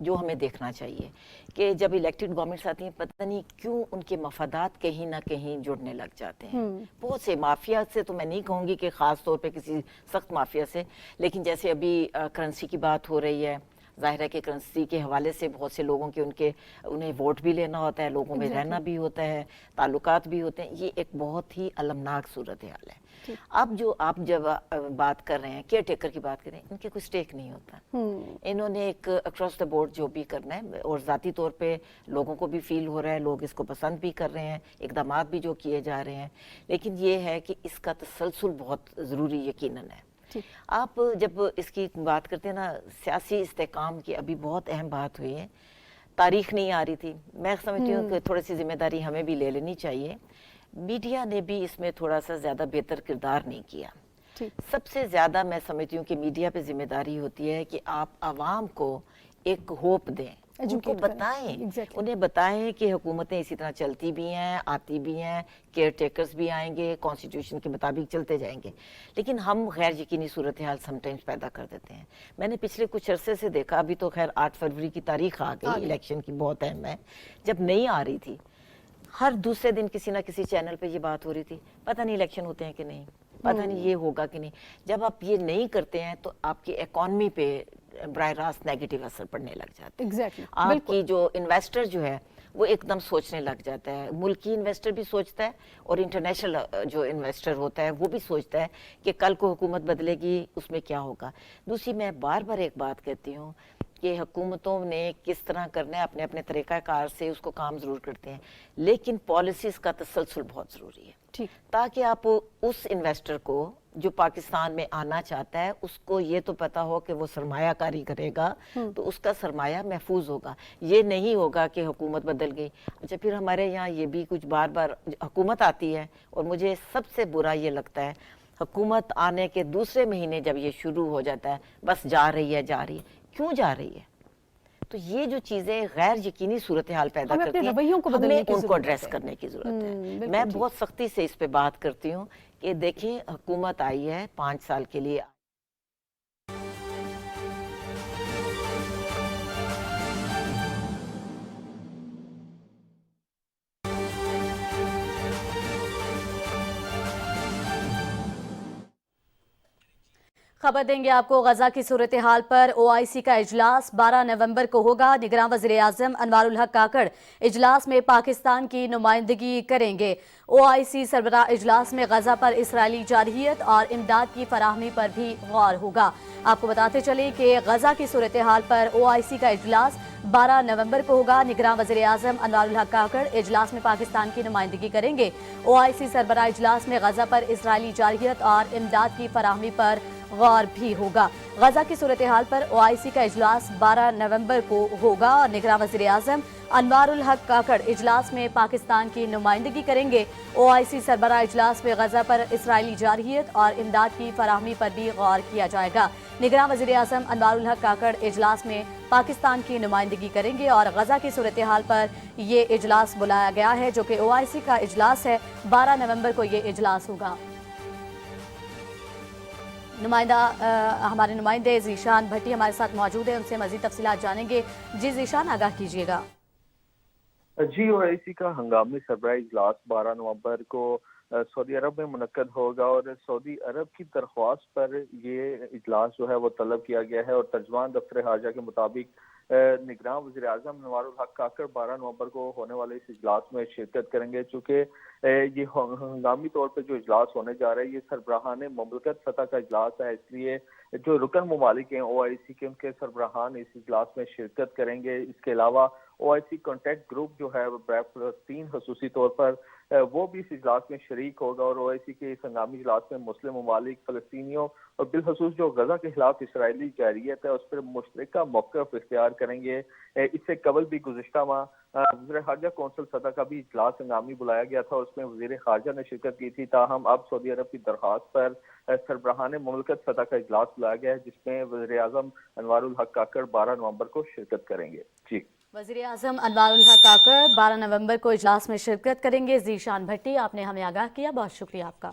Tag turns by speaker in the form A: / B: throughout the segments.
A: جو ہمیں دیکھنا چاہیے کہ جب الیکٹڈ گورنمنٹس آتی ہیں پتہ نہیں کیوں ان کے مفادات کہیں نہ کہیں جڑنے لگ جاتے ہیں. بہت سے مافیا سے تو میں نہیں کہوں گی کہ خاص طور پہ کسی سخت مافیا سے، لیکن جیسے ابھی کرنسی کی بات ہو رہی ہے، ظاہر ہے کہ کرنسی کے حوالے سے بہت سے لوگوں کے انہیں ووٹ بھی لینا ہوتا ہے، لوگوں میں رہنا بھی ہوتا ہے، تعلقات بھی ہوتے ہیں. یہ ایک بہت ہی المناک صورتحال ہے. اب جو آپ جب بات کر رہے ہیں کیئر ٹیکر کی بات کریں، ان کے کوئی سٹیک نہیں ہوتا. انہوں نے ایک اکراس دا بورڈ جو بھی کرنا ہے، اور ذاتی طور پہ لوگوں کو بھی فیل ہو رہا ہے، لوگ اس کو پسند بھی کر رہے ہیں، اقدامات بھی جو کیے جا رہے ہیں، لیکن یہ ہے کہ اس کا تسلسل بہت ضروری یقیناً ہے. آپ جب اس کی بات کرتے ہیں نا، سیاسی استحکام کی ابھی بہت اہم بات ہوئی ہے. تاریخ نہیں آ رہی تھی. میں سمجھتی ہوں کہ تھوڑی سی ذمہ داری ہمیں بھی لے لینی چاہیے. میڈیا نے بھی اس میں تھوڑا سا زیادہ بہتر کردار نہیں کیا. سب سے زیادہ میں سمجھتی ہوں کہ میڈیا پہ ذمہ داری ہوتی ہے کہ آپ عوام کو ایک ہوپ دیں، ان کو بتائیں، انہیں بتائیں کہ حکومتیں اسی طرح چلتی بھی ہیں، آتی بھی ہیں، کیئر ٹیکرز بھی آئیں گے، کانسٹیٹیوشن کے مطابق چلتے جائیں گے. لیکن ہم غیر یقینی صورتحال سم ٹائمز پیدا کر دیتے ہیں. میں نے پچھلے کچھ عرصے سے دیکھا، ابھی تو خیر 8 فروری کی تاریخ آ گئی الیکشن کی، بہت اہم ہے. جب نہیں آ رہی تھی، ہر دوسرے دن کسی نہ کسی چینل پہ یہ بات ہو رہی تھی، پتہ نہیں الیکشن ہوتے ہیں کہ نہیں، پتہ نہیں یہ ہوگا کہ نہیں. جب آپ یہ نہیں کرتے ہیں تو آپ کی اکانومی پہ براہ راست نیگیٹو اثر پڑنے لگ جاتا ہے. آپ کی جو انویسٹر جو ہے وہ ایک دم سوچنے لگ جاتا ہے. ملکی انویسٹر بھی سوچتا ہے اور انٹرنیشنل جو انویسٹر ہوتا ہے وہ بھی سوچتا ہے کہ کل کو حکومت بدلے گی، اس میں کیا ہوگا. دوسری میں بار بار ایک بات کہتی ہوں کہ حکومتوں نے کس طرح کرنا ہے، اپنے اپنے طریقہ کار سے اس کو کام ضرور کرتے ہیں، لیکن پالیسیز کا تسلسل بہت ضروری ہے. تاکہ آپ اس انویسٹر کو جو پاکستان میں آنا چاہتا ہے اس کو یہ تو پتا ہو کہ وہ سرمایہ کاری کرے گا تو اس کا سرمایہ محفوظ ہوگا. یہ نہیں ہوگا کہ حکومت بدل گئی. اچھا، پھر ہمارے یہاں یہ بھی کچھ بار بار حکومت آتی ہے، اور مجھے سب سے برا یہ لگتا ہے حکومت آنے کے دوسرے مہینے جب یہ شروع ہو جاتا ہے، بس جا رہی ہے. کیوں جا رہی ہے؟ تو یہ جو چیزیں غیر یقینی صورتحال پیدا کرتی ہیں، ہمیں ان کو ایڈریس کرنے کی ضرورت ہے. میں بہت سختی سے اس پہ بات کرتی ہوں کہ دیکھیں، حکومت آئی ہے 5 سال کے لیے.
B: خبر دیں گے آپ کو غزہ کی صورتحال پر. OIC کا اجلاس 12 نومبر کو ہوگا. نگراں وزیر اعظم انوار الحق کاکڑ اجلاس میں پاکستان کی نمائندگی کریں گے. OIC سربراہ اجلاس میں غزہ پر اسرائیلی جارحیت اور امداد کی فراہمی پر بھی غور ہوگا. آپ کو بتاتے چلیں کہ غزہ کی صورتحال پر OIC کا اجلاس 12 نومبر کو ہوگا. نگراں وزیر اعظم انوار الحق کاکڑ اجلاس میں پاکستان کی نمائندگی کریں گے. OIC سربراہ اجلاس میں غزہ پر اسرائیلی جارحیت اور امداد کی فراہمی پر غور بھی ہوگا. غزہ کی صورتحال پر OIC کا اجلاس 12 نومبر کو ہوگا اور نگراں وزیر اعظم انوار الحق کاکڑ اجلاس میں پاکستان کی نمائندگی کریں گے. OIC سربراہ اجلاس میں غزہ پر اسرائیلی جارحیت اور امداد کی فراہمی پر بھی غور کیا جائے گا. نگراں وزیر اعظم انوار الحق کاکڑ اجلاس میں پاکستان کی نمائندگی کریں گے اور غزہ کی صورتحال پر یہ اجلاس بلایا گیا ہے جو کہ OIC کا اجلاس ہے. 12 نومبر کو یہ اجلاس ہوگا. ہمارے نمائندے ذیشان بھٹی ہمارے ساتھ موجود ہیں، ان سے مزید تفصیلات جانیں گے. جی ذیشان، آگاہ کیجیے گا.
C: جی، OIC کا ہنگامی سربراہ اجلاس 12 نومبر کو سعودی عرب میں منعقد ہوگا اور سعودی عرب کی درخواست پر یہ اجلاس جو ہے وہ طلب کیا گیا ہے. اور ترجمان دفتر خارجہ کے مطابق نگراں وزیر اعظم انوار الحق کاکڑ 12 نومبر کو ہونے والے اس اجلاس میں شرکت کریں گے. چونکہ یہ ہنگامی طور پہ جو اجلاس ہونے جا رہا ہے یہ سربراہان مملکت سطح کا اجلاس ہے، اس لیے جو رکن ممالک ہیں OIC کے، ان کے سربراہان اس اجلاس میں شرکت کریں گے. اس کے علاوہ OIC کانٹیکٹ گروپ جو ہے فلسطین خصوصی طور پر وہ بھی اس اجلاس میں شریک ہوگا. اور OIC کے اس ہنگامی اجلاس میں مسلم ممالک فلسطینیوں اور بالخصوص جو غزہ کے خلاف اسرائیلی جارحیت ہے اس پر مشترکہ موقف اختیار کریں گے. اس سے قبل بھی گزشتہ ماہ وزیر خارجہ کونسل سطح کا بھی اجلاس ہنگامی بلایا گیا تھا، اس میں وزیر خارجہ نے شرکت کی تھی. تاہم اب سعودی عرب کی درخواست پر سربراہان مملکت سطح کا اجلاس بلایا گیا ہے جس میں وزیر اعظم انوار الحق کاکڑ 12 نومبر کو شرکت کریں گے. جی،
B: وزیر اعظم انوار الحق کاکڑ 12 نومبر کو اجلاس میں شرکت کریں گے. ذیشان بھٹی، آپ نے ہمیں آگاہ کیا، بہت شکریہ آپ کا.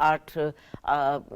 A: 8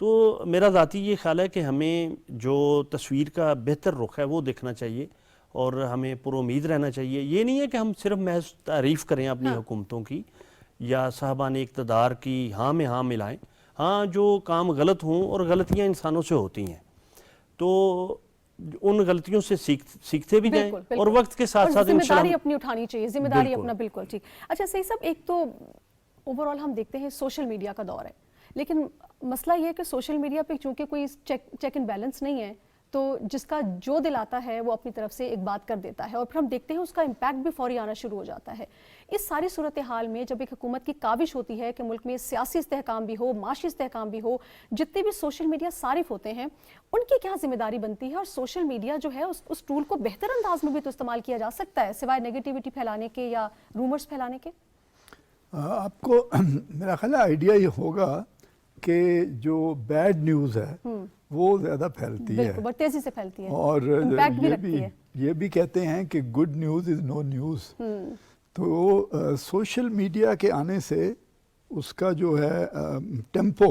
D: تو میرا ذاتی یہ خیال ہے کہ ہمیں جو تصویر کا بہتر رخ ہے وہ دیکھنا چاہیے اور ہمیں پر امید رہنا چاہیے. یہ نہیں ہے کہ ہم صرف محض تعریف کریں اپنی حکومتوں کی یا صاحبان اقتدار کی ہاں میں ہاں ملائیں. ہاں جو کام غلط ہوں، اور غلطیاں انسانوں سے ہوتی ہیں، تو ان غلطیوں سے سیکھتے بھی جائیں اور وقت کے ساتھ ساتھ
E: ذمہ
D: انشاءاللہ
E: داری اپنی اٹھانی چاہیے، ذمہ داری
D: بالکل.
E: اپنا بالکل ٹھیک. اچھا سعید صاحب، ایک تو اوور آل ہم دیکھتے ہیں سوشل میڈیا کا دور ہے، لیکن مسئلہ یہ ہے کہ سوشل میڈیا پہ چونکہ کوئی چیک اینڈ بیلنس نہیں ہے، تو جس کا جو دل آتا ہے وہ اپنی طرف سے ایک بات کر دیتا ہے، اور پھر ہم دیکھتے ہیں اس کا امپیکٹ بھی فوری آنا شروع ہو جاتا ہے. اس ساری صورتحال میں جب ایک حکومت کی کاوش ہوتی ہے کہ ملک میں سیاسی استحکام بھی ہو، معاشی استحکام بھی ہو، جتنے بھی سوشل میڈیا صارف ہوتے ہیں ان کی کیا ذمہ داری بنتی ہے؟ اور سوشل میڈیا جو ہے اس ٹول کو بہتر انداز میں بھی تو استعمال کیا جا سکتا ہے سوائے نیگیٹیوٹی پھیلانے کے یا رومرز پھیلانے کے.
F: آپ کو میرا خیال ہے آئیڈیا یہ ہوگا کہ جو بیڈ نیوز ہے وہ زیادہ پھیلتی ہے،
E: بالکل بہت تیزی سے پھیلتی ہے
F: اور
E: امپیکٹ بھی رکھتی ہے.
F: یہ بھی کہتے ہیں کہ good news is no news. تو سوشل میڈیا کے آنے سے اس کا جو ہے ٹیمپو،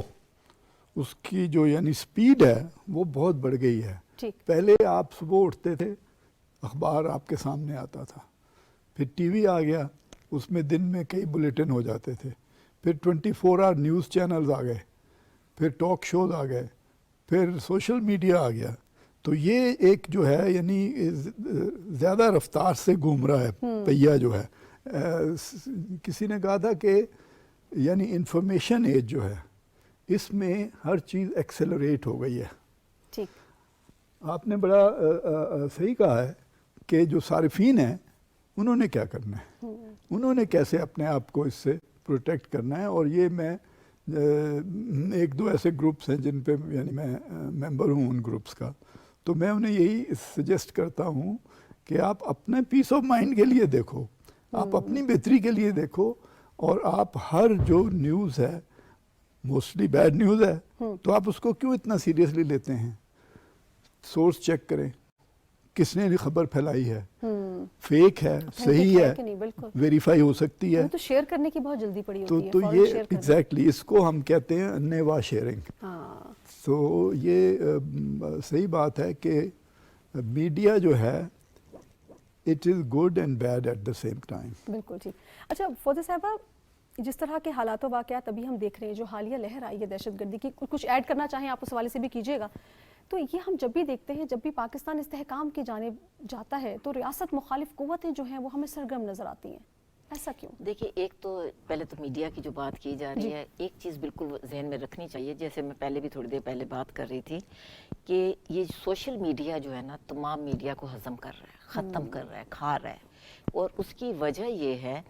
F: اس کی جو یعنی سپیڈ ہے وہ بہت بڑھ گئی ہے.
E: ٹھیک.
F: پہلے آپ صبح اٹھتے تھے، اخبار آپ کے سامنے آتا تھا، پھر ٹی وی آ گیا، اس میں دن میں کئی بلیٹن ہو جاتے تھے، پھر 24 آور نیوز چینلز آ گئے، پھر ٹاک شوز آ گئے، پھر سوشل میڈیا آ گیا. تو یہ ایک جو ہے یعنی زیادہ رفتار سے گھوم رہا ہے پہیہ جو ہے. کسی نے کہا تھا کہ یعنی انفارمیشن ایج جو ہے اس میں ہر چیز ایکسیلریٹ ہو گئی ہے.
E: ٹھیک.
F: آپ نے بڑا صحیح کہا ہے کہ جو صارفین ہیں انہوں نے کیا کرنا ہے، انہوں نے کیسے اپنے آپ کو اس سے پروٹیکٹ کرنا ہے. اور یہ میں ایک دو ایسے گروپس ہیں جن پہ یعنی میں ممبر ہوں ان گروپس کا، تو میں انہیں یہی سجیسٹ کرتا ہوں کہ آپ اپنے پیس آف مائنڈ کے لیے دیکھو، آپ اپنی بہتری کے لیے دیکھو، اور آپ ہر جو نیوز ہے موسٹلی بیڈ نیوز ہے تو آپ اس کو کیوں اتنا سیریسلی لیتے ہیں؟ سورس چیک کریں، کس نے خبر پھیلائی ہے، فیک ہے، صحیح ہے، ویریفائی ہو سکتی ہے.
E: تو شیئر کرنے کی بہت جلدی پڑی ہوتی ہے.
F: تو یہ ایگزیکٹلی اس کو ہم کہتے ہیں انیوا شیئرنگ. تو یہ صحیح بات ہے کہ میڈیا جو ہے it is good and bad at the same time.
E: بالکل ٹھیک. اچھا فوزیہ صاحبہ، جس طرح کے حالات و واقعات ابھی ہم دیکھ رہے ہیں، جو حالیہ لہر آئی ہے دہشت گردی کی، کچھ ایڈ کرنا چاہیں آپ اس حوالے سے بھی کیجیے گا. تو یہ ہم جب بھی دیکھتے ہیں، جب بھی پاکستان استحکام کی جانب جاتا ہے تو ریاست مخالف قوتیں جو ہیں وہ ہمیں سرگرم نظر آتی ہیں. ایسا کیوں؟
A: دیکھیے، ایک تو پہلے تو میڈیا کی جو بات کی جا رہی ہے، ایک چیز بالکل ذہن میں رکھنی چاہیے، جیسے میں پہلے بھی تھوڑی دیر پہلے بات کر رہی تھی کہ یہ سوشل میڈیا جو ہے نا تمام میڈیا کو ہضم کر رہا ہے، ختم کر رہا ہے، کھا رہا ہے. اور اس کی وجہ یہ ہے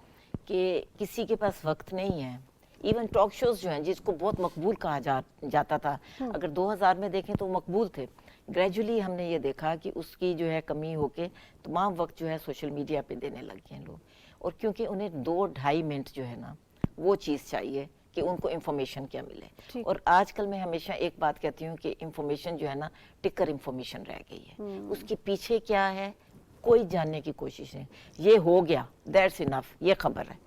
A: کہ کسی کے پاس وقت نہیں ہے. ایون ٹاک شوز جو ہیں جس کو بہت مقبول کہا جاتا تھا، اگر 2000 میں دیکھیں تو وہ مقبول تھے، گریجولی ہم نے یہ دیکھا کہ اس کی جو ہے کمی ہو کے تمام وقت جو ہے سوشل میڈیا پہ دینے لگ گئے ہیں لوگ. اور کیونکہ انہیں 2-2.5 منٹ جو ہے نا وہ چیز چاہیے کہ ان کو انفارمیشن کیا ملے. اور آج کل میں ہمیشہ ایک بات کہتی ہوں کہ انفارمیشن جو ہے نا ٹکر انفارمیشن رہ گئی ہے. اس کے پیچھے کیا ہے کوئی جاننے کی کوشش نہیں. یہ ہو گیا، دیٹس انف، یہ خبر ہے.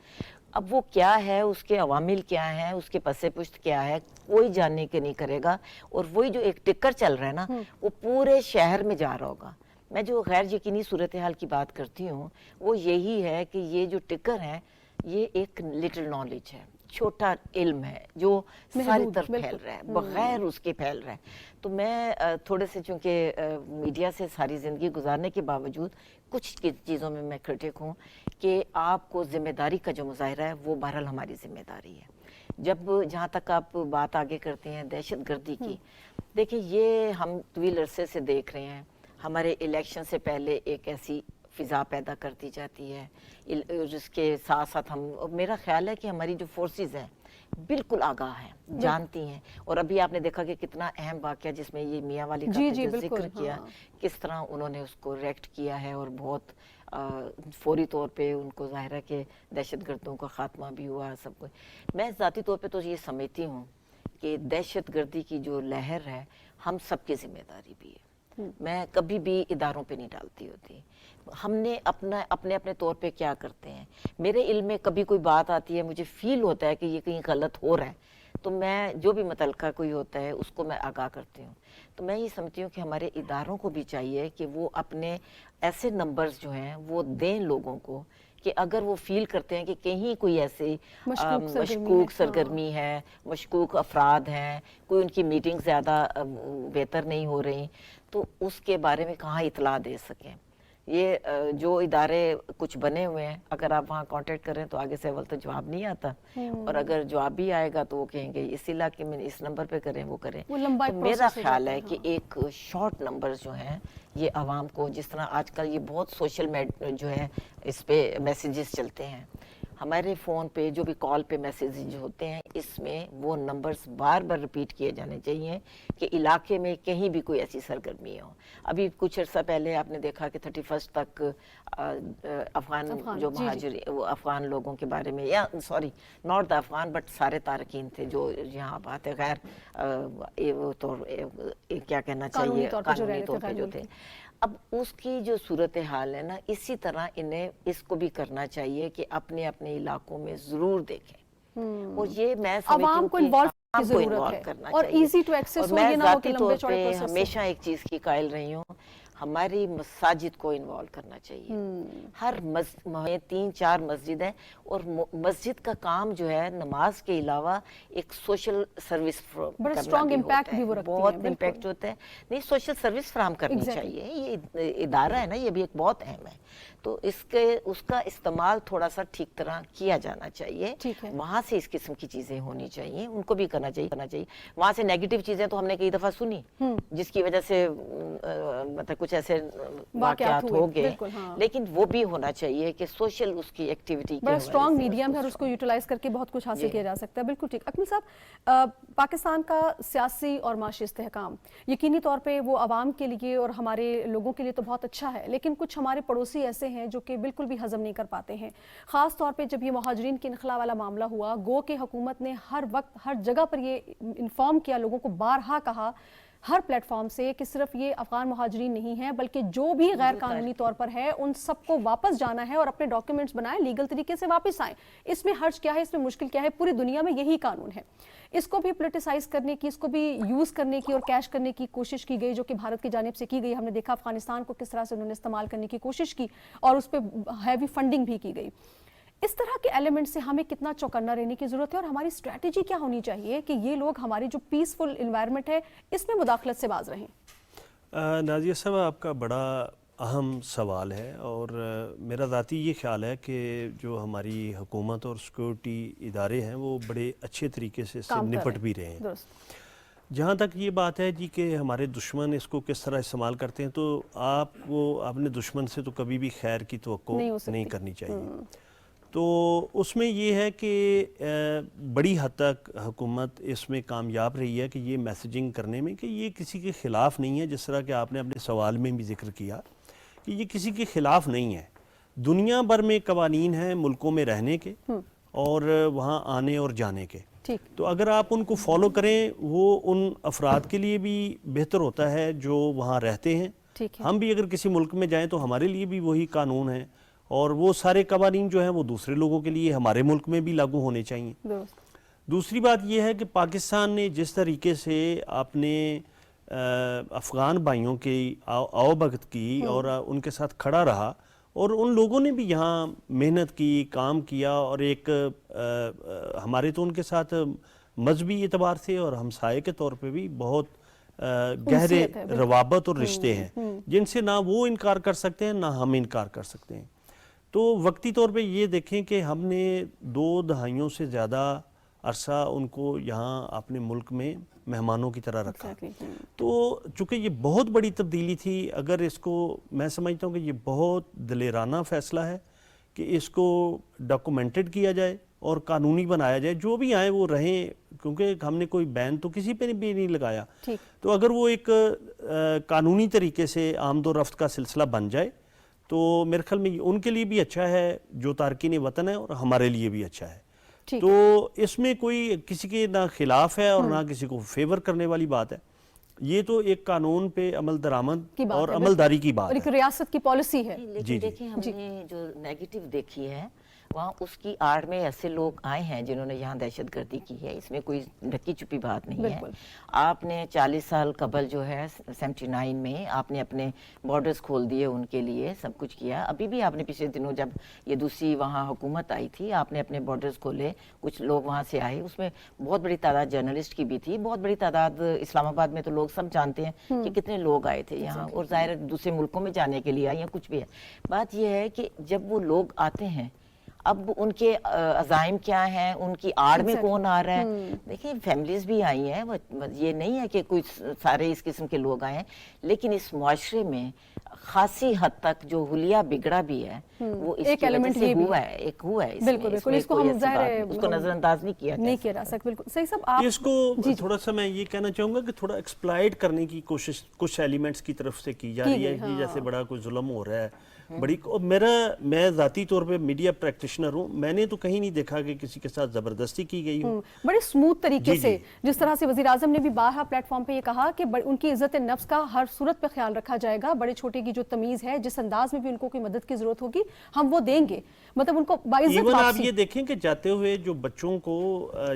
A: اب وہ کیا ہے، اس کے عوامل کیا ہیں، اس کے پس پشت کیا ہے، کوئی جاننے کے نہیں کرے گا. اور وہی جو ایک ٹکر چل رہا ہے نا وہ پورے شہر میں جا رہا ہوگا. میں جو غیر یقینی صورتحال کی بات کرتی ہوں وہ یہی ہے کہ یہ جو ٹکر ہے یہ ایک لٹل نالج ہے، چھوٹا علم ہے جو ساری طرف پھیل رہا ہے، بغیر اس کے پھیل رہا ہے. تو میں تھوڑے سے چونکہ میڈیا سے ساری زندگی گزارنے کے باوجود کچھ چیزوں میں میں کرٹک ہوں کہ آپ کو ذمہ داری کا جو مظاہرہ ہے وہ بہرحال ہماری ذمہ داری ہے. جب جہاں تک آپ بات آگے کرتے ہیں دہشت گردی کی، دیکھیں یہ ہم طویل عرصے سے دیکھ رہے ہیں. ہمارے الیکشن سے پہلے ایک ایسی فضا پیدا کر دی جاتی ہے جس کے ساتھ ساتھ میرا خیال ہے کہ ہماری جو فورسز ہیں بالکل آگاہ ہیں، جانتی ہیں. اور ابھی آپ نے دیکھا کہ کتنا اہم واقعہ جس میں یہ میاں والی کا جو ذکر کیا، کس طرح انہوں نے اس کو ریئیکٹ کیا ہے اور بہت فوری طور پہ ان کو ظاہر ہے کہ دہشت گردوں کا خاتمہ بھی ہوا سب کچھ. میں ذاتی طور پہ تو یہ سمجھتی ہوں کہ دہشت گردی کی جو لہر ہے ہم سب کی ذمہ داری بھی ہے. میں کبھی بھی اداروں پہ نہیں ڈالتی ہوتی. ہم نے اپنے طور پہ کیا کرتے ہیں. میرے علم میں کبھی کوئی بات آتی ہے، مجھے فیل ہوتا ہے کہ یہ کہیں غلط ہو رہا ہے تو میں جو بھی متعلقہ کوئی ہوتا ہے اس کو میں آگاہ کرتی ہوں. تو میں یہ سمجھتی ہوں کہ ہمارے اداروں کو بھی چاہیے کہ وہ اپنے ایسے نمبرز جو ہیں وہ دیں لوگوں کو, کہ اگر وہ فیل کرتے ہیں کہ کہیں کوئی ایسی مشکوک سرگرمی ہے, مشکوک افراد ہیں, کوئی ان کی میٹنگ زیادہ بہتر نہیں ہو رہی, تو اس کے بارے میں کہاں اطلاع دے سکیں. یہ جو ادارے کچھ بنے ہوئے ہیں, اگر آپ وہاں کانٹیکٹ کریں تو آگے سے اول تو جواب نہیں آتا, اور اگر جواب بھی آئے گا تو وہ کہیں گے اس علاقے میں اس نمبر پہ کریں, وہ کریں. تو میرا خیال ہے کہ ایک شارٹ نمبرز جو ہیں یہ عوام کو, جس طرح آج کل یہ بہت سوشل جو ہے اس پہ میسیجز چلتے ہیں, ہمارے فون پہ جو بھی کال پہ میسیجز ہوتے ہیں اس میں وہ نمبرز بار بار ریپیٹ کیے جانے چاہیے کہ علاقے میں کہیں بھی کوئی ایسی سرگرمی ہو. ابھی کچھ عرصہ پہلے آپ نے دیکھا کہ 31 تک افغان جو مہاجرین, وہ افغان لوگوں کے بارے میں, یا sorry not the Afghan but سارے تارکین تھے جو یہاں بات ہے, غیر وہ طور کیا کہنا چاہیے قانونی طور پہ جو تھے. اب اس کی جو صورتحال ہے نا, اسی طرح انہیں اس کو بھی کرنا چاہیے کہ اپنے اپنے علاقوں میں ضرور دیکھیں, اور یہ میں
E: عوام کو انوالو کرنا
A: اور
E: ایزی ٹو ایکسیس ہو, یہ نہ ہو کہ لمبے چوڑے پروسیس.
A: ہمیشہ ایک چیز کی قائل رہی ہوں, ہماری مساجد کو انوالو کرنا چاہیے. ہر 3-4 مسجد ہیں, اور مسجد کا کام جو ہے نماز کے علاوہ ایک سوشل سروس
E: بڑا اسٹرانگ امپیکٹ بھی وہ رکھتی ہے,
A: بہت امپیکٹ ہوتا ہے. نہیں, سوشل سروس فراہم کرنی چاہیے, یہ ادارہ ہے نا, یہ بھی ایک بہت اہم ہے. تو اس کا استعمال تھوڑا سا ٹھیک طرح کیا جانا چاہیے. وہاں سے اس قسم کی چیزیں ہونی چاہیے, ان کو بھی کرنا چاہیے. وہاں سے نیگیٹو چیزیں تو ہم نے کئی دفعہ سنی جس کی وجہ سے مطلب کچھ ایسے واقعات ہو گئے, لیکن وہ بھی ہونا چاہیے کہ سوشل اس کی ایکٹیویٹی
E: بڑا اسٹرانگ میڈیم ہے, اور اس کو یوٹیلائز کر کے بہت کچھ حاصل کیا جا سکتا ہے. بالکل ٹھیک. اکمل صاحب, پاکستان کا سیاسی اور معاشی استحکام یقینی طور پہ وہ عوام کے لیے اور ہمارے لوگوں کے لیے تو بہت اچھا ہے, لیکن کچھ ہمارے پڑوسی ایسے ہیں جو کہ بالکل بھی ہضم نہیں کر پاتے ہیں. خاص طور پہ جب یہ مہاجرین کے انخلا والا معاملہ ہوا, گو کہ حکومت نے ہر وقت ہر جگہ پر یہ انفارم کیا, لوگوں کو بارہا کہا ہر پلیٹ فارم سے کہ صرف یہ افغان مہاجرین نہیں ہیں بلکہ جو بھی غیر قانونی طور پر ہے ان سب کو واپس جانا ہے اور اپنے ڈاکیومنٹس بنائیں, لیگل طریقے سے واپس آئیں. اس میں حرج کیا ہے, اس میں مشکل کیا ہے, پوری دنیا میں یہی قانون ہے. اس کو بھی پولیٹیسائز کرنے کی, اس کو بھی یوز کرنے کی اور کیش کرنے کی کوشش کی گئی, جو کہ بھارت کی جانب سے کی گئی. ہم نے دیکھا افغانستان کو کس طرح سے انہوں نے استعمال کرنے کی کوشش کی اور اس پہ ہیوی فنڈنگ بھی کی گئی. اس طرح کے ایلیمنٹ سے ہمیں کتنا چوکنا رہنے کی ضرورت ہے, اور ہماری اسٹریٹجی کیا ہونی چاہیے کہ یہ لوگ ہماری جو پیسفل انوائرمنٹ ہے اس میں مداخلت سے باز رہیں؟
D: نازیہ صاحب, آپ کا بڑا اہم سوال ہے, اور میرا ذاتی یہ خیال ہے کہ جو ہماری حکومت اور سیکورٹی ادارے ہیں وہ بڑے اچھے طریقے سے اس سے نپٹ بھی رہے ہیں. جہاں تک یہ بات ہے جی کہ ہمارے دشمن اس کو کس طرح استعمال کرتے ہیں, تو آپ کو اپنے دشمن سے تو کبھی بھی خیر کی توقع نہیں کرنی چاہیے. تو اس میں یہ ہے کہ بڑی حد تک حکومت اس میں کامیاب رہی ہے کہ یہ میسیجنگ کرنے میں کہ یہ کسی کے خلاف نہیں ہے, جس طرح کہ آپ نے اپنے سوال میں بھی ذکر کیا کہ یہ کسی کے خلاف نہیں ہے. دنیا بھر میں قوانین ہیں ملکوں میں رہنے کے اور وہاں آنے اور جانے کے, تو اگر آپ ان کو فالو کریں وہ ان افراد کے لیے بھی بہتر ہوتا ہے جو وہاں رہتے ہیں. ہم بھی اگر کسی ملک میں جائیں تو ہمارے لیے بھی وہی قانون ہے, اور وہ سارے قوانین جو ہیں وہ دوسرے لوگوں کے لیے ہمارے ملک میں بھی لاگو ہونے چاہیے. دوسری بات یہ ہے کہ پاکستان نے جس طریقے سے اپنے افغان بھائیوں کی آؤ بھگت کی اور ان کے ساتھ کھڑا رہا, اور ان لوگوں نے بھی یہاں محنت کی, کام کیا, اور ایک ہمارے تو ان ke ساتھ مذہبی اعتبار سے اور ہمسائے کے طور پہ بھی بہت گہرے روابط اور رشتے ہیں جن سے نہ وہ انکار کر سکتے ہیں نہ ہم انکار کر سکتے ہیں. تو وقتی طور پہ یہ دیکھیں کہ ہم نے 2 دہائیوں سے زیادہ عرصہ ان کو یہاں اپنے ملک میں مہمانوں کی طرح رکھا. تو چونکہ یہ بہت بڑی تبدیلی تھی, اگر اس کو میں سمجھتا ہوں کہ یہ بہت دلیرانہ فیصلہ ہے کہ اس کو ڈاکومنٹڈ کیا جائے اور قانونی بنایا جائے. جو بھی آئیں وہ رہیں, کیونکہ ہم نے کوئی بین تو کسی پہ بھی نہیں لگایا. تو اگر وہ ایک قانونی طریقے سے آمد و رفت کا سلسلہ بن جائے تو میرے خیال میں ان کے لیے بھی اچھا ہے جو تارکین وطن ہے, اور ہمارے لیے بھی اچھا ہے. تو اس میں کوئی کسی کے نہ خلاف ہے اور نہ کسی کو فیور کرنے والی بات ہے. یہ تو ایک قانون پہ عمل درآمد اور عملداری کی بات ہے,
E: اور ایک ریاست کی پالیسی ہے.
A: لیکن دیکھیں ہم نے جو نیگیٹو دیکھی ہے وہاں اس کی آڑ میں ایسے لوگ آئے ہیں جنہوں نے یہاں دہشت گردی کی ہے. اس میں کوئی ڈھکی چھپی بات نہیں ہے. آپ نے 40 سال قبل جو ہے 79 میں آپ نے اپنے بارڈرز کھول دیے ان کے لیے, سب کچھ کیا. ابھی بھی آپ نے پچھلے دنوں جب یہ دوسری وہاں حکومت آئی تھی, آپ نے اپنے بارڈرز کھولے, کچھ لوگ وہاں سے آئے, اس میں بہت بڑی تعداد جرنلسٹ کی بھی تھی, بہت بڑی تعداد اسلام آباد میں تو لوگ سب جانتے ہیں کہ کتنے لوگ آئے تھے یہاں, اور ظاہر دوسرے ملکوں میں جانے کے لیے آئے یا کچھ بھی ہے. بات یہ ہے کہ جب وہ لوگ آتے ہیں, اب ان کے عزائم کیا ہیں, ان کی آڑ میں کون آ رہا ہے. دیکھیں فیملیز بھی آئی ہیں, یہ نہیں ہے کہ کوئی سارے اس قسم کے لوگ آئے ہیں, لیکن اس معاشرے میں خاصی حد تک جو حلیہ بگڑا بھی ہے وہ اس کی وجہ سے ہوا ہے, ایک ہوا ہے.
E: بالکل بالکل, اس کو ہم ظاہر
A: اس کو نظر انداز نہیں کیا
E: جا سکتا. بالکل صحیح صاحب, آپ
D: اس کو تھوڑا سا میں یہ کہنا چاہوں گا کہ تھوڑا ایکسپلائٹ کرنے کی کوشش کچھ ایلیمنٹس کی طرف سے کی جا رہی ہے, یہ جیسے بڑا کوئی ظلم ہو رہا ہے بڑی. میں ذاتی طور پہ میڈیا پریکٹیشنر ہوں, میں نے تو کہیں نہیں دیکھا کہ کسی کے ساتھ زبردستی کی گئی ہو.
E: بڑے سموتھ طریقے سے, جس طرح سے وزیر اعظم نے بھی بارہا پلیٹ فارم پہ یہ کہا کہ ان کی عزت نفس کا ہر صورت پہ خیال رکھا جائے گا, بڑے چھوٹے کی جو تمیز ہے, جس انداز میں بھی ان کو کوئی مدد کی ضرورت ہوگی ہم وہ دیں گے, مطلب ان کو باعزت
D: ایون
E: واپسی.
D: آپ یہ دیکھیں کہ جاتے ہوئے جو بچوں کو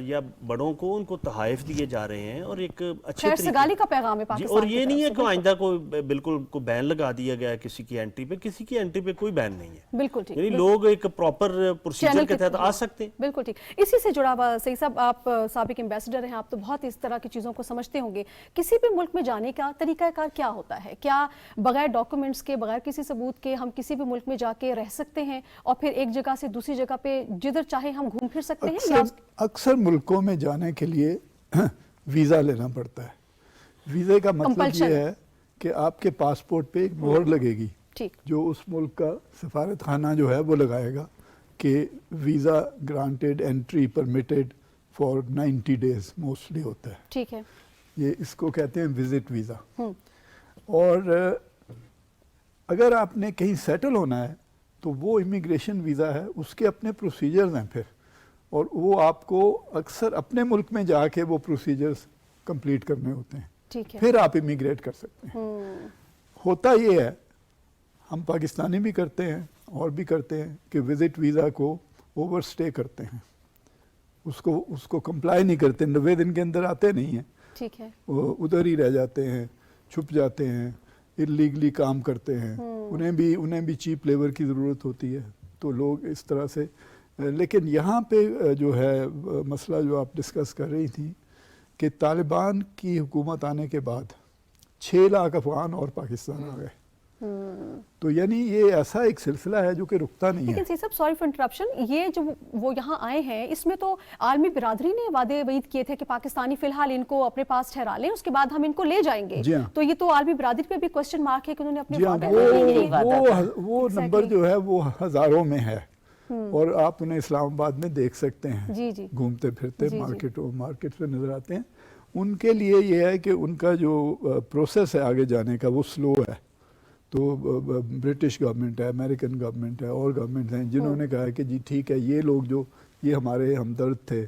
D: یا بڑوں کو ان کو تحائف دیے جا رہے ہیں, اور ایک اچھے
E: خیر سگالی کا پیغام ہے پاکستان
D: اور یہ نہیں ہے کہ آئندہ کو بالکل کو بین لگا دیا گیا کسی کی انٹری پہ, کسی کی انٹری پہ کوئی بین نہیں ہے.
E: بالکل ٹھیک,
D: یعنی لوگ ایک پراپر پروسیجر کے تحت آ سکتے ہیں.
E: بالکل ٹھیک. اسی سے جڑا ہوا سعید صاحب, آپ سابق ایمبیسڈر ہیں, آپ تو بہت اس طرح کی چیزوں کو سمجھتے ہوں گے. کسی بھی ملک میں جانے کا طریقہ کار کیا ہوتا ہے؟ کیا بغیر ڈاکومنٹس کے, بغیر کسی ثبوت کے ہم کسی بھی ملک میں جا کے رہ سکتے ہیں, اور پھر ایک جگہ سے دوسری جگہ پہ جدھر چاہے ہم گھوم پھر سکتے ہیں؟
F: اکثر ملکوں میں جانے کے لیے ویزا لینا پڑتا ہے. ویزے کا مطلب یہ ہے کہ آپ کے پاسپورٹ پہ ایک مہر لگے گی, جو اس ملک کا سفارت خانہ جو ہے وہ لگائے گا کہ visa granted entry permitted for 90 days mostly ہوتا ہے.
E: ٹھیک ہے,
F: یہ اس کو کہتے ہیں وزٹ ویزا. اور اگر آپ نے کہیں سیٹل ہونا ہے تو وہ امیگریشن ویزا ہے, اس کے اپنے پروسیجرز ہیں پھر, اور وہ آپ کو اکثر اپنے ملک میں جا کے وہ پروسیجرز کمپلیٹ کرنے ہوتے ہیں, پھر آپ امیگریٹ کر سکتے ہیں. ہوتا یہ ہے, ہم پاکستانی بھی کرتے ہیں اور بھی کرتے ہیں کہ وزٹ ویزا کو اوور سٹے کرتے ہیں, اس کو کمپلائی نہیں کرتے, 90 دن کے اندر آتے نہیں ہیں. ٹھیک ہے, وہ ادھر ہی رہ جاتے ہیں, چھپ جاتے ہیں, انلیگلی کام کرتے ہیں. انہیں بھی چیپ لیبر کی ضرورت ہوتی ہے, تو لوگ اس طرح سے. لیکن یہاں پہ جو ہے مسئلہ جو آپ ڈسکس کر رہی تھی کہ طالبان کی حکومت آنے کے بعد 6 لاکھ افغان اور پاکستان آ گئے, تو یعنی یہ ایسا ایک سلسلہ ہے جو کہ رکتا نہیں ہے.
E: لیکن صاحب سوری فار انٹرپشن, یہ جو وہ یہاں آئے ہیں اس میں تو عالمی برادری نے وعدے وعید کیے تھے کہ پاکستانی فی الحال ان کو اپنے پاس ٹھہرا لیں, اس کے بعد ہم ان کو لے جائیں گے. تو یہ تو عالمی برادری پہ بھی کوسچن مارک ہے کہ انہوں نے اپنے
F: وہ نمبر جو ہے وہ ہزاروں میں ہے, اور آپ انہیں اسلام آباد میں دیکھ سکتے ہیں گھومتے پھرتے, مارکیٹ پہ نظر آتے ہیں. ان کے لیے یہ ہے کہ ان کا جو پروسیس ہے آگے جانے کا وہ سلو ہے. تو برٹش گورنمنٹ ہے, امریکن گورنمنٹ ہے, اور گورنمنٹ ہیں جنہوں نے کہا ہے کہ جی ٹھیک ہے, یہ لوگ جو یہ ہمارے ہمدرد تھے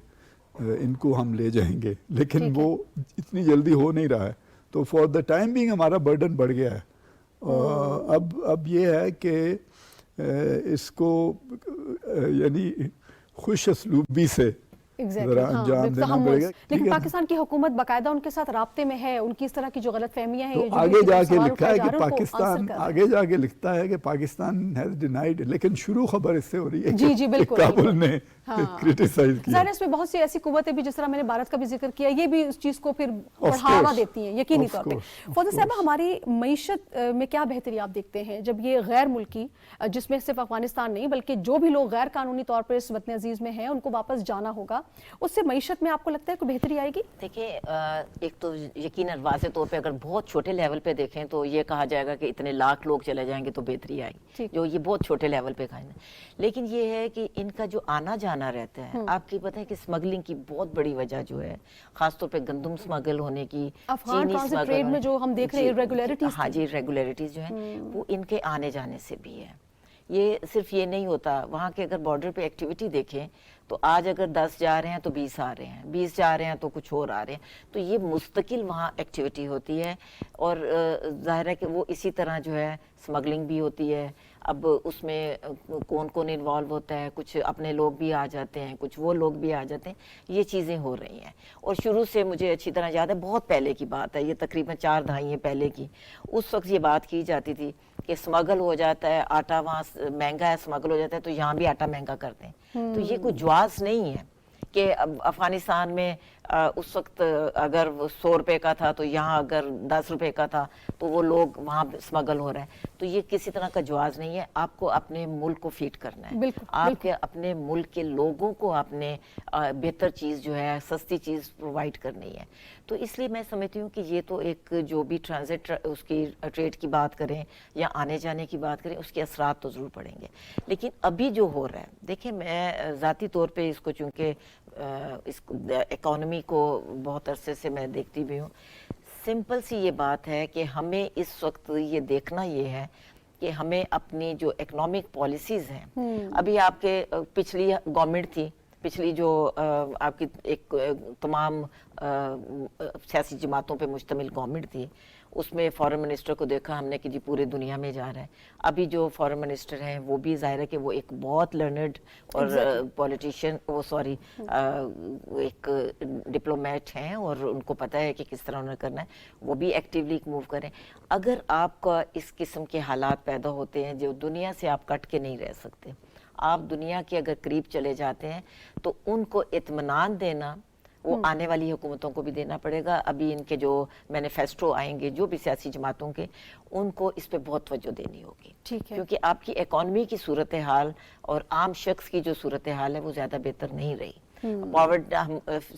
F: ان کو ہم لے جائیں گے, لیکن وہ اتنی جلدی ہو نہیں رہا ہے. تو فار دا ٹائم بینگ ہمارا برڈن بڑھ گیا ہے. اب یہ ہے کہ اس کو یعنی خوش اسلوبی سے انجام دینا پڑے گا.
E: لیکن پاکستان کی حکومت باقاعدہ ان کے ساتھ رابطے میں ہے, ان کی اس طرح کی جو غلط فہمیاں ہیں
F: آگے جا کے لکھا ہے کہ پاکستان آگے جا کے لکھتا ہے کہ پاکستان ہیز ڈینائیڈ, لیکن شروع خبر اس سے ہو رہی ہے کہ کابل نے کرٹیسائز کیا.
E: ظاہر اس میں بہت سی ایسی قوتیں بھی, جس طرح میں نے بھارت کا بھی ذکر کیا, یہ بھی اس چیز کو پھر بڑھاوا دیتی ہیں یقینی طور پہ. فوزیہ صاحبہ, ہماری معیشت میں کیا بہتری آپ دیکھتے ہیں جب یہ غیر ملکی, جس میں صرف افغانستان نہیں بلکہ جو بھی لوگ غیر قانونی طور پر اس وطن عزیز میں ہیں ان کو واپس جانا ہوگا, اس سے معیشت میں آپ کو لگتا ہے کوئی بہتری آئے گی؟
A: دیکھیں, ایک تو یقیناً واضح طور پہ اگر بہت چھوٹے لیول پہ دیکھیں تو یہ کہا جائے گا کہ اتنے لاکھ لوگ چلے جائیں گے تو بہتری آئے گی, جو یہ بہت چھوٹے لیول پہ کہنا. لیکن یہ ہے کہ ان کا جو آنا جانا رہتا ہے, آپ کی پتہ ہے کہ اسمگلنگ کی بہت بڑی وجہ جو ہے, خاص طور پہ گندم اسمگل ہونے کی,
E: افغان ٹرانزٹ ٹریڈ میں جو ہم دیکھ رہے ہیں ریگولیرٹیز,
A: ہاں جی ریگولیرٹیز جو ہیں وہ ان کے آنے جانے سے بھی ہے. یہ صرف یہ نہیں ہوتا، وہاں کے اگر بارڈر پہ ایکٹیویٹی دیکھیں تو آج اگر 10 جا رہے ہیں تو 20 آ رہے ہیں، 20 جا رہے ہیں تو کچھ اور آ رہے ہیں، تو یہ مستقل وہاں ایکٹیویٹی ہوتی ہے، اور ظاہر ہے کہ وہ اسی طرح جو ہے سمگلنگ بھی ہوتی ہے۔ اب اس میں کون کون انوالو ہوتا ہے، کچھ اپنے لوگ بھی آ جاتے ہیں، کچھ وہ لوگ بھی آ جاتے ہیں، یہ چیزیں ہو رہی ہیں۔ اور شروع سے مجھے اچھی طرح یاد ہے، بہت پہلے کی بات ہے، یہ تقریباً 4 دہائیاں پہلے کی، اس وقت یہ بات کی جاتی تھی کہ اسمگل ہو جاتا ہے آٹا، وہاں مہنگا ہے، اسمگل ہو جاتا ہے تو یہاں بھی آٹا مہنگا کرتے ہیں۔ تو یہ کوئی جواز نہیں ہے کہ افغانستان میں اس وقت اگر 100 روپے کا تھا تو یہاں اگر 10 روپے کا تھا تو وہ لوگ وہاں اسمگل ہو رہے ہیں۔ تو یہ کسی طرح کا جواز نہیں ہے، آپ کو اپنے ملک کو فیڈ کرنا ہے، آپ کے اپنے ملک کے لوگوں کو آپ نے بہتر چیز جو ہے، سستی چیز پرووائڈ کرنی ہے۔ تو اس لیے میں سمجھتی ہوں کہ یہ تو ایک جو بھی ٹرانزٹ اس کی ٹریڈ کی بات کریں یا آنے جانے کی بات کریں، اس کے اثرات تو ضرور پڑیں گے۔ لیکن ابھی جو ہو رہا ہے، دیکھیں میں ذاتی طور پہ اس کو چونکہ اس اکانومی کو بہت عرصے سے میں دیکھتی بھی ہوں، سمپل سی یہ بات ہے کہ ہمیں اس وقت یہ دیکھنا یہ ہے کہ ہمیں اپنی جو اکنامک پالیسیز ہیں، ابھی آپ کے پچھلی گورنمنٹ تھی، پچھلی جو آپ کی ایک تمام سیاسی جماعتوں پہ مشتمل گورنمنٹ تھی، اس میں فارن منسٹر کو دیکھا ہم نے کہ جی پورے دنیا میں جا رہا ہے۔ ابھی جو فارن منسٹر ہیں وہ بھی ظاہر ہے کہ وہ ایک بہت لرنڈ اور پولیٹیشین ایک ڈپلومیٹ ہیں، اور ان کو پتہ ہے کہ کس طرح انہیں کرنا ہے، وہ بھی ایکٹیولی موو کریں۔ اگر آپ کا اس قسم کے حالات پیدا ہوتے ہیں جو دنیا سے آپ کٹ کے نہیں رہ سکتے، آپ دنیا کے اگر قریب چلے جاتے ہیں تو ان کو اطمینان دینا وہ آنے والی حکومتوں کو بھی دینا پڑے گا۔ ابھی ان کے جو مینیفیسٹو آئیں گے جو بھی سیاسی جماعتوں کے، ان کو اس پہ بہت توجہ دینی ہوگی، کیونکہ آپ کی اکانومی کی صورتحال اور عام شخص کی جو صورتحال ہے وہ زیادہ بہتر نہیں رہی۔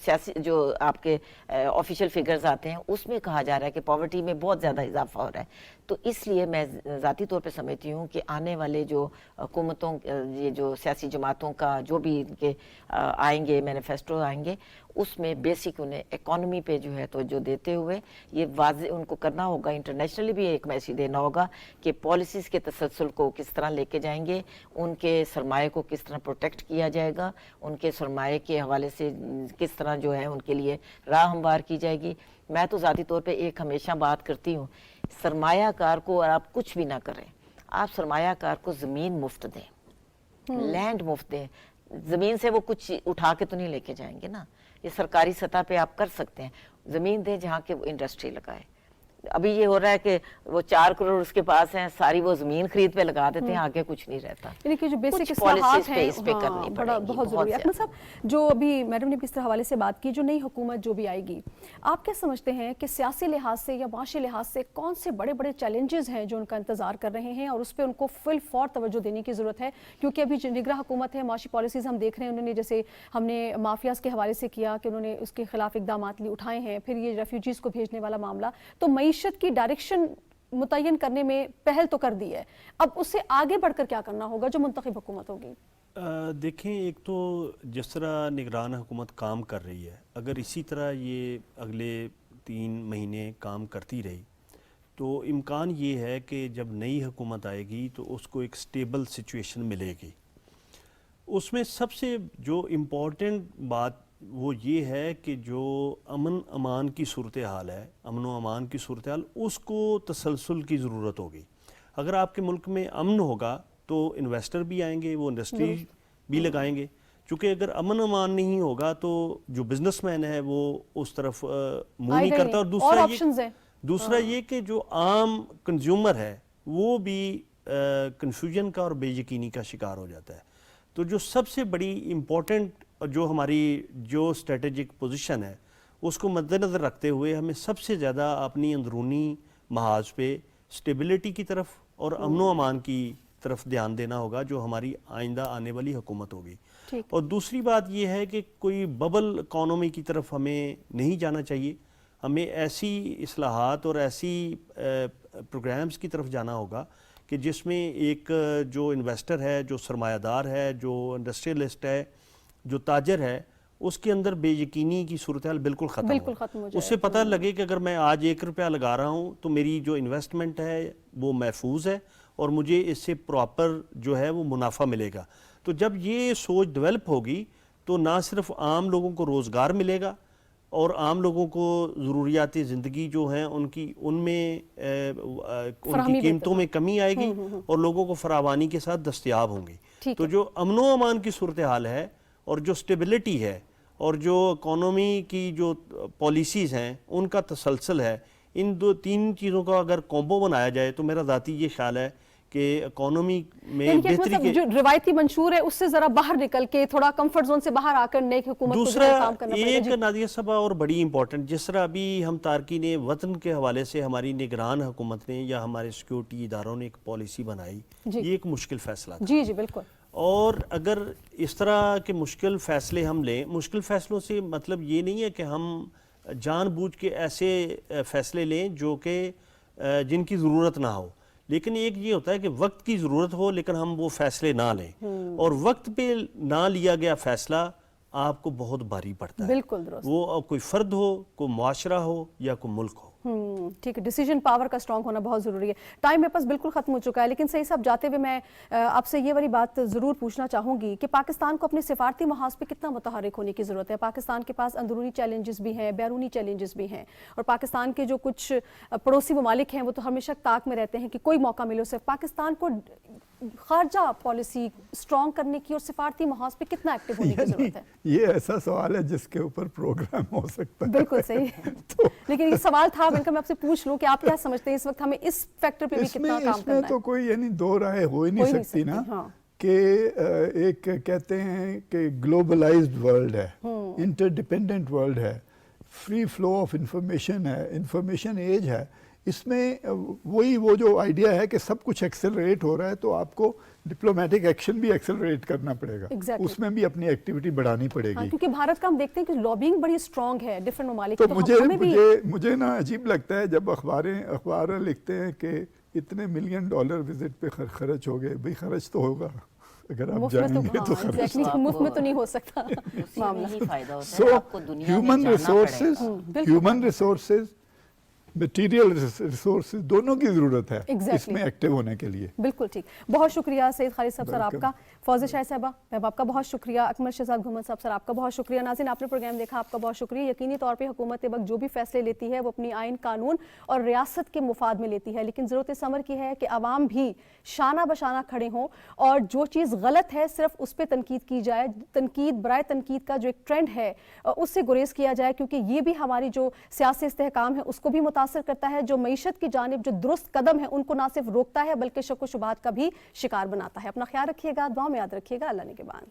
A: سیاسی جو آپ کے آفیشیل فگرز آتے ہیں اس میں کہا جا رہا ہے کہ پاورٹی میں بہت زیادہ اضافہ ہو رہا ہے۔ تو اس لیے میں ذاتی طور پہ سمجھتی ہوں کہ آنے والے جو حکومتوں، یہ جو سیاسی جماعتوں کا جو بھی ان کے آئیں گے مینیفیسٹو آئیں گے، اس میں بیسک انہیں اکانومی پہ جو ہے توجہ دیتے ہوئے یہ واضح ان کو کرنا ہوگا، انٹرنیشنلی بھی ایک میسیج دینا ہوگا کہ پالیسیز کے تسلسل کو کس طرح لے کے جائیں گے، ان کے سرمایہ کو کس طرح پروٹیکٹ کیا جائے گا، ان کے سرمایہ کے حوالے سے کس طرح جو ہے ان کے لیے راہ ہموار کی جائے گی۔ میں تو ذاتی طور پہ ایک ہمیشہ بات کرتی ہوں، سرمایہ کار کو اور آپ کچھ بھی نہ کریں، آپ سرمایہ کار کو زمین مفت دیں، لینڈ مفت دیں۔ زمین سے وہ کچھ اٹھا کے تو نہیں لے کے جائیں گے نا، یہ سرکاری سطح پہ آپ کر سکتے ہیں، زمین دیں جہاں کہ وہ انڈسٹری لگائے۔ ابھی یہ ہو رہا ہے کہ وہ 4 کروڑ اس کے پاس ہیں، ساری وہ زمین خرید پہ لگا دیتے ہیں، آگے کچھ نہیں رہتا۔
E: یعنی کہ جو بیسک
A: اصلاحات ہیں اس پہ کرنی پڑیں گی،
E: بہت ضروری ہے۔ احمد صاحب، جو ابھی میڈم نے بھی اس طرح حوالے سے بات کی، جو نئی حکومت جو بھی آئے گی، آپ کیا سمجھتے ہیں کہ سیاسی لحاظ سے یا معاشی لحاظ سے کون سے بڑے بڑے چیلنجز ہیں جو ان کا انتظار کر رہے ہیں، اور اس پہ ان کو فل فور توجہ دینے کی ضرورت ہے؟ کیونکہ ابھی جو نگراں حکومت ہے، معاشی پالیسیز ہم دیکھ رہے ہیں، انہوں نے جیسے ہم نے مافیاز کے حوالے سے کیا کہ انہوں نے اس کے خلاف اقدامات اٹھائے ہیں، پھر یہ ریفیوجیز کو بھیجنے والا معاملہ، تو معیشت کی ڈائریکشن متعین کرنے میں پہل تو کر دی ہے، اب اس سے آگے بڑھ کر کیا کرنا ہوگا جو منتخب حکومت ہوگی؟
D: دیکھیں، ایک تو جس طرح نگران حکومت کام کر رہی ہے، اگر اسی طرح یہ اگلے 3 مہینے کام کرتی رہی تو امکان یہ ہے کہ جب نئی حکومت آئے گی تو اس کو ایک سٹیبل سچویشن ملے گی۔ اس میں سب سے جو امپورٹنٹ بات وہ یہ ہے کہ جو امن امان کی صورتحال ہے، امن و امان کی صورتحال، اس کو تسلسل کی ضرورت ہوگی۔ اگر آپ کے ملک میں امن ہوگا تو انویسٹر بھی آئیں گے، وہ انڈسٹری بھی لگائیں گے، چونکہ اگر امن امان نہیں ہوگا تو جو بزنس مین ہے وہ اس طرف منہ نہیں کرتا، اور دوسرا یہ کہ جو عام کنزیومر ہے وہ بھی کنفیوژن کا اور بے یقینی کا شکار ہو جاتا ہے۔ تو جو سب سے بڑی امپورٹنٹ جو ہماری جو اسٹریٹجک پوزیشن ہے اس کو مد نظر رکھتے ہوئے ہمیں سب سے زیادہ اپنی اندرونی محاذ پہ اسٹیبلٹی کی طرف اور امن و امان کی طرف دھیان دینا ہوگا جو ہماری آئندہ آنے والی حکومت ہوگی۔ اور دوسری بات یہ ہے کہ کوئی ببل اکانومی کی طرف ہمیں نہیں جانا چاہیے، ہمیں ایسی اصلاحات اور ایسی پروگرامز کی طرف جانا ہوگا کہ جس میں ایک جو انویسٹر ہے، جو سرمایہ دار ہے، جو انڈسٹریلسٹ ہے، جو تاجر ہے، اس کے اندر بے یقینی کی صورتحال بالکل ختم ہو جائے، اس سے پتہ لگے کہ اگر میں آج 1 روپیہ لگا رہا ہوں تو میری جو انویسٹمنٹ ہے وہ محفوظ ہے اور مجھے اس سے پراپر جو ہے وہ منافع ملے گا. تو جب یہ سوچ ڈیولپ ہوگی تو نہ صرف عام لوگوں کو روزگار ملے گا اور عام لوگوں کو ضروریات زندگی جو ہیں ان میں ان کی قیمتوں میں کمی آئے گی اور لوگوں کو فراوانی کے ساتھ دستیاب ہوں گی. تو جو امن و امان کی صورتحال ہے اور جو سٹیبلٹی ہے اور جو اکانومی کی جو پالیسیز ہیں ان کا تسلسل ہے, ان تین چیزوں کا اگر کومبو بنایا جائے تو میرا ذاتی یہ خیال ہے کہ اکانومی میں بہتری کے
E: جو روایتی منشور ہے اس سے ذرا باہر نکل کے تھوڑا کمفرٹ زون سے باہر آ کر نیک حکومت کو کام کرنا پڑے گا.
D: ایک نادیہ صاحبہ اور بڑی امپورٹنٹ, جس طرح ابھی ہم تارکین وطن کے حوالے سے ہماری نگران حکومت نے یا ہمارے سیکیورٹی اداروں نے ایک پالیسی بنائی, یہ ایک مشکل فیصلہ تھا.
E: جی بالکل.
D: اور اگر اس طرح کے مشکل فیصلے ہم لیں, مشکل فیصلوں سے مطلب یہ نہیں ہے کہ ہم جان بوجھ کے ایسے فیصلے لیں جو کہ جن کی ضرورت نہ ہو, لیکن ایک یہ ہوتا ہے کہ وقت کی ضرورت ہو لیکن ہم وہ فیصلے نہ لیں, اور وقت پہ نہ لیا گیا فیصلہ آپ کو بہت بھاری پڑتا ہے.
E: بالکل درست.
D: وہ کوئی فرد ہو, کوئی معاشرہ ہو یا کوئی ملک ہو.
E: ٹھیک ہے, ڈیسیجن پاور کا اسٹرانگ ہونا بہت ضروری ہے. ٹائم میرے پاس بالکل ختم ہو چکا ہے, لیکن صحیح صاحب جاتے ہوئے میں آپ سے یہ والی بات ضرور پوچھنا چاہوں گی کہ پاکستان کو اپنے سفارتی محاذ پہ کتنا متحرک ہونے کی ضرورت ہے. پاکستان کے پاس اندرونی چیلنجز بھی ہیں, بیرونی چیلنجز بھی ہیں, اور پاکستان کے جو کچھ پڑوسی ممالک ہیں وہ تو ہمیشہ طاق میں رہتے ہیں کہ کوئی موقع ملے اسے. پاکستان کو خارجہ پالیسی اسٹرانگ کرنے کی اور سفارتی محاذ پہ کتنا ایکٹیو ہونے کی ضرورت ہے؟
F: یہ ایسا سوال ہے جس کے اوپر پروگرام ہو سکتا ہے.
E: بالکل صحیح. لیکن یہ سوال تھا, بلکہ میں آپ سے پوچھ لوں کہ آپ کیا سمجھتے ہیں اس وقت ہمیں اس فیکٹر پہ بھی کتنا کام کرنا ہے؟
F: اس میں تو کوئی یعنی دو رائے ہو ہی نہیں سکتی نا, کہ ایک کہتے ہیں کہ گلوبلائزڈ ورلڈ ہے, انٹر ڈیپینڈنٹ ورلڈ ہے, فری فلو آف انفارمیشن ہے, انفارمیشن ایج ہے. اس میں وہی وہ جو آئیڈیا ہے کہ سب کچھ ایکسلریٹ ہو رہا ہے تو آپ کو ڈپلومیٹک ایکشن بھی ایکسلریٹ کرنا پڑے گا, اس میں بھی اپنی ایکٹیویٹی بڑھانی پڑے گی.
E: کیونکہ بھارت کا ہم دیکھتے ہیں کہ لابینگ بڑی اسٹرانگ ہے ڈفرینٹ ممالک
F: کی. تو مجھے نا عجیب لگتا ہے جب اخبار لکھتے ہیں کہ اتنے $1 ملین وزٹ پہ خرچ ہو گئے. بھئی خرچ تو ہوگا, اگر آپ جائیں گے تو خرچ
E: مفت میں تو نہیں ہو سکتا
A: معاملہ.
F: So human resources material resources دونوں کی ضرورت ہے اس میں ایکٹیو ہونے کے لیے.
E: بالکل ٹھیک. بہت شکریہ سید خالد صاحب سر آپ کا, فوزیہ شاہ صاحبہ میں آپ کا بہت شکریہ, اکمل شہزاد گھمن صاحب سر آپ کا بہت شکریہ. ناظرین آپ نے پروگرام دیکھا, آپ کا بہت شکریہ. یقینی طور پہ حکومت وقت جو بھی فیصلے لیتی ہے وہ اپنی آئین, قانون اور ریاست کے مفاد میں لیتی ہے, لیکن ضرورت اس امر کی ہے کہ عوام بھی شانہ بشانہ کھڑے ہوں اور جو چیز غلط ہے صرف اس پہ تنقید کی جائے. تنقید برائے تنقید کا جو ایک ٹرینڈ ہے اس سے گریز کیا جائے, کیونکہ یہ بھی ہماری جو سیاسی استحکام ہے اس کو بھی متاثر کرتا ہے. جو معیشت کی جانب جو درست قدم ہے ان کو نہ صرف روکتا ہے بلکہ شک و شبہات کا بھی شکار بناتا ہے. اپنا خیال رکھیے گا, دعا میں یاد رکھیے گا. اللہ نگہبان.